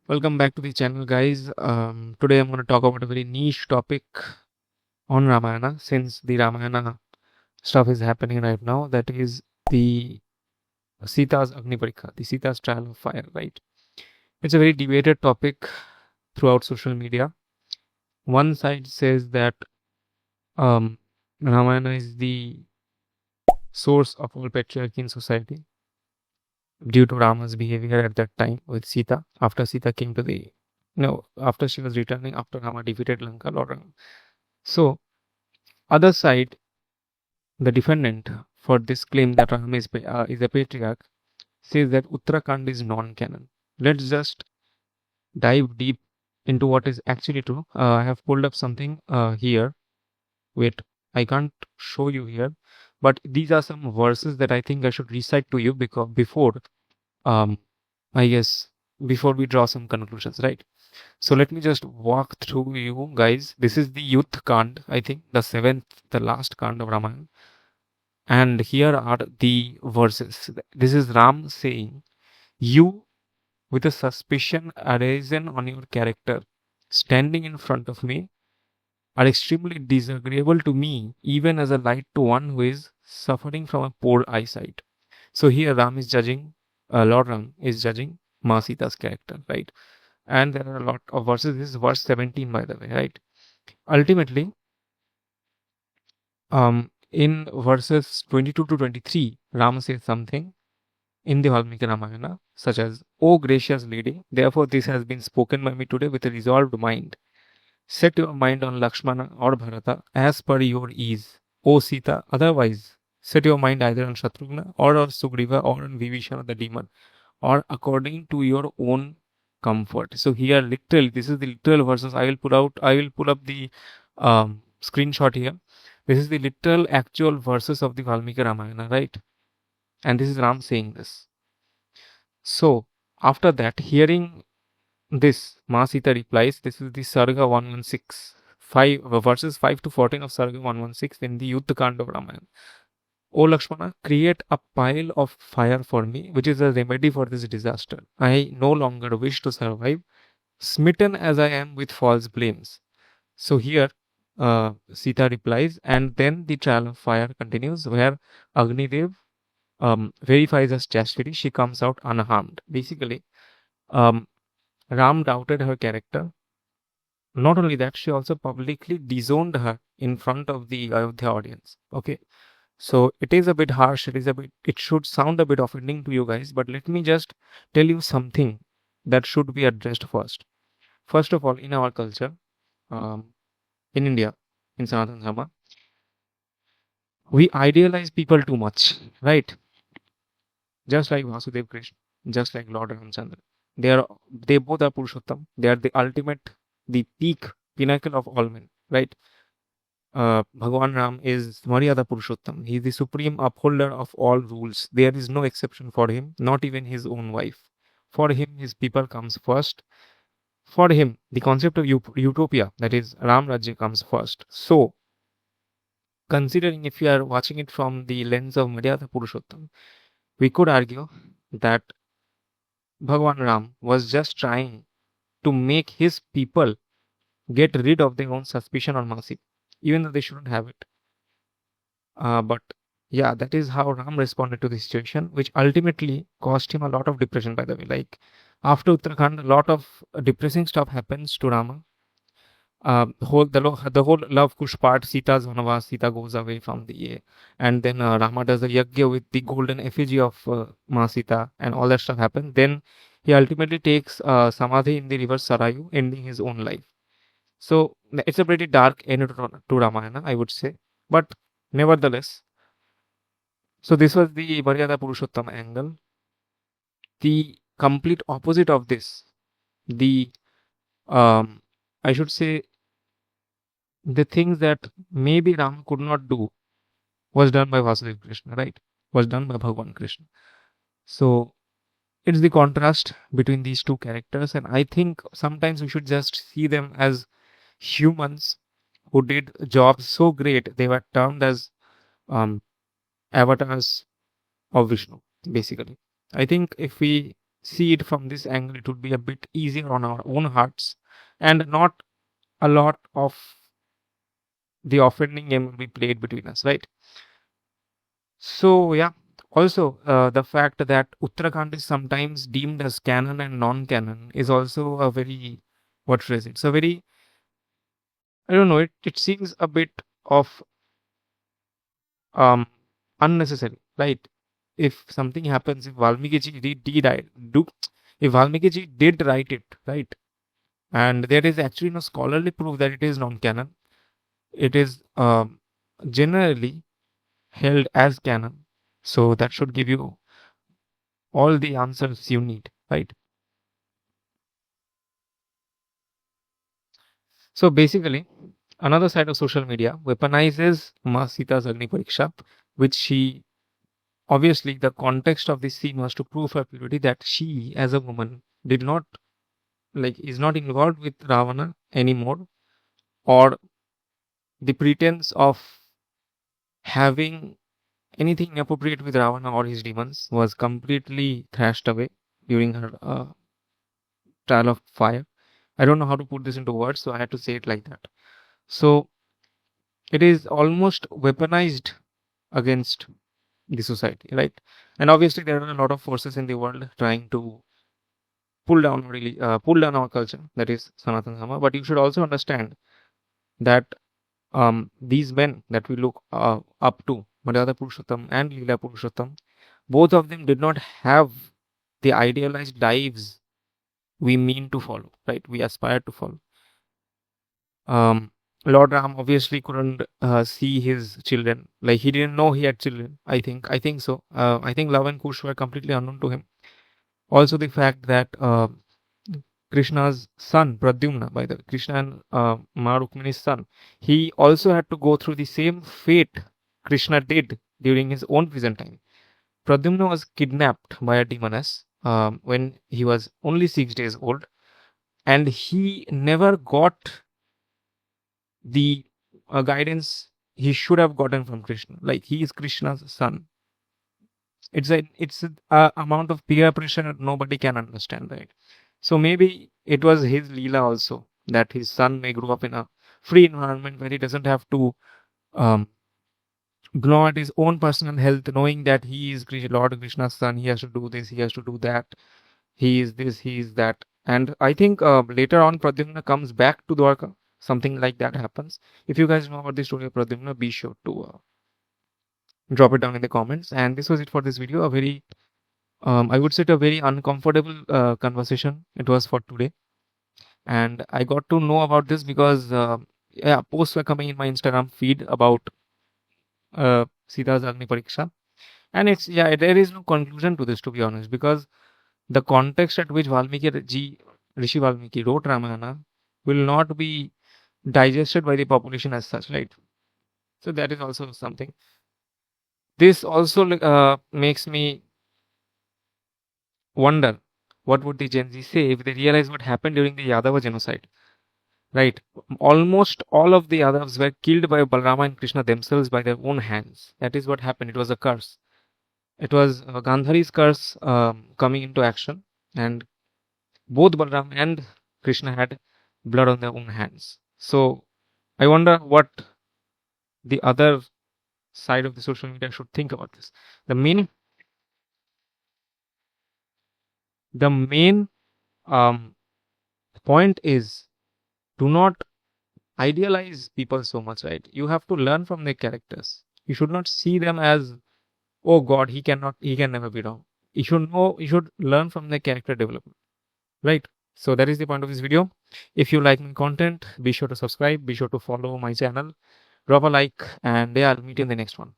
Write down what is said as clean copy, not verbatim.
Welcome back to the channel, guys. Today I'm going to talk about a very niche topic on Ramayana, since the Ramayana stuff is happening right now. That is the Sita's Agni Parikha, the Sita's trial of fire, right? It's a very debated topic throughout social media. One side says that Ramayana is the source of all patriarchy in society due to Rama's behavior at that time with Sita, after Sita came to the, after she was returning, after Rama defeated Lanka, Lord Rama. So, other side, the defendant for this claim that Ram is a patriarch says that Uttarakhand is non-canon. Let's just dive deep into what is actually true. I have pulled up something here. Wait, I can't show you here, but these are some verses that I think I should recite to you because I guess before we draw some conclusions, right? So let me just walk through you guys. This is the Youth Kand, I think, the last Kand of Ramayana. And here are the verses. This is Ram saying, "You, with a suspicion arisen on your character, standing in front of me, are extremely disagreeable to me, even as a light to one who is suffering from a poor eyesight." So here Ram is judging, Lord Ram is judging Ma Sita's character, right? And there are a lot of verses. This is verse 17, by the way, right? Ultimately, in verses 22 to 23, Ram says something in the Valmiki Ramayana, such as, "O gracious lady, therefore this has been spoken by me today with a resolved mind. Set your mind on Lakshmana or Bharata as per your ease, O Sita. Otherwise, set your mind either on Shatrughna or on Sugriva or on Vibhishana the demon, or according to your own comfort." So here, literally, this is the literal verses. I will pull up the screenshot here. This is the literal actual verses of the Valmiki Ramayana, right? And this is Ram saying this. So after that, hearing this, Ma Sita replies, this is the Sarga 116, verses 5 to 14 of Sarga 116 in the Yuddha Kand of Ramayana. "O Lakshmana, create a pile of fire for me, which is a remedy for this disaster. I no longer wish to survive, smitten as I am with false blames." So here, Sita replies, and then the trial of fire continues, where Agni Dev verifies as chastity. She comes out unharmed. Basically, Ram doubted her character. Not only that, she also publicly disowned her in front of the Ayodhya audience. Okay, so it is a bit harsh. It should sound a bit offending to you guys, but let me just tell you something that should be addressed first. First of all, in our culture, in India, in Sanatana Dharma, we idealize people too much, right? Just like Vasudev Krishna, just like Lord Ramchandra. They both are Purohottam. They are the ultimate, the peak, pinnacle of all men, right? Bhagwan Ram is Maryada Puroshottam. He is the supreme upholder of all rules. There is no exception for him, not even his own wife. For him, his people comes first. For him, the concept of utopia, that is Ram Rajya, comes first. So, considering if you are watching it from the lens of Maryada Puroshottam, we could argue that Bhagwan Ram was just trying to make his people get rid of their own suspicion on Masik, even though they shouldn't have it. But yeah, that is how Ram responded to the situation, which ultimately caused him a lot of depression, by the way. Like, after Uttarakhand, a lot of depressing stuff happens to Rama. The whole love kush part, Sita's Vanavas, Sita goes away from the, and then Rama does a yajna with the golden effigy of Ma Sita, and all that stuff happens. Then he ultimately takes Samadhi in the river Sarayu, ending his own life. So it's a pretty dark end to Ramayana, I would say. But nevertheless, so this was the Maryada Puroshottam angle. The complete opposite of this, the I should say, the things that maybe Ram could not do was done by Vasudeva Krishna, right? Was done by Bhagwan Krishna. So it's the contrast between these two characters, and I think sometimes we should just see them as humans who did jobs so great they were termed as avatars of Vishnu, basically. I think if we see it from this angle, it would be a bit easier on our own hearts, and not a lot of the offending game will be played between us, right? So yeah, also the fact that Uttarakhand is sometimes deemed as canon and non-canon is also a very, what phrase? It's a very, I don't know. It seems a bit of um unnecessary, right? If something happens, if Valmiki ji did write, if Valmiki ji did write it, right, and there is actually no scholarly proof that it is non-canon, it is generally held as canon. So that should give you all the answers you need, right? So basically, another side of social media weaponizes Ma Sita's Agni Pariksha, which she, obviously the context of this scene was to prove her purity, that she as a woman did not, like, is not involved with Ravana anymore, or the pretense of having anything inappropriate with Ravana or his demons was completely thrashed away during her trial of fire. I don't know how to put this into words, so I had to say it like that. So it is almost weaponized against the society, right? And obviously, there are a lot of forces in the world trying to pull down our culture, that is Sanatana Dharma. But you should also understand that these men that we look up to, Maryada Puroshottam and Leela Puroshottam, both of them did not have the idealized lives we mean to follow, right? We aspire to follow. Lord Ram obviously couldn't see his children. Like, he didn't know he had children. I think so. I think Love and Kush were completely unknown to him. Also, the fact that Krishna's son, Pradyumna, by the way, Krishna and Ma Rukmini's son, he also had to go through the same fate Krishna did during his own prison time. Pradyumna was kidnapped by a demoness when he was only 6 days old, and he never got the guidance he should have gotten from Krishna. Like, he is Krishna's son. It's a amount of peer pressure that nobody can understand, right? So maybe it was his Leela also, that his son may grow up in a free environment where he doesn't have to um, gnaw at his own personal health, knowing that he is Lord Krishna's son. He has to do this, he has to do that. He is this, he is that. And I think later on, Pradyumna comes back to Dwarka. Something like that happens. If you guys know about the story of Pradyumna, be sure to drop it down in the comments. And this was it for this video. A very, I would say, a very uncomfortable conversation it was for today. And I got to know about this because, yeah, posts were coming in my Instagram feed about Sita's Agni Pariksha. And it's, yeah, there is no conclusion to this, to be honest, because the context at which Rishi Valmiki wrote Ramayana will not be digested by the population as such, right? So that is also something. This also makes me wonder, what would the Gen Z say if they realize what happened during the Yadava genocide, right? Almost all of the Yadavas were killed by Balrama and Krishna themselves by their own hands. That is what happened. It was a curse. It was Gandhari's curse coming into action, and both Balram and Krishna had blood on their own hands. So I wonder what the other side of the social media should think about this. The main point is, do not idealize people so much, right? You have to learn from their characters. You should not see them as, oh God, he can never be wrong. You should learn from their character development, right? So that is the point of this video. If you like my content, be sure to subscribe, be sure to follow my channel, drop a like, and yeah, I'll meet you in the next one.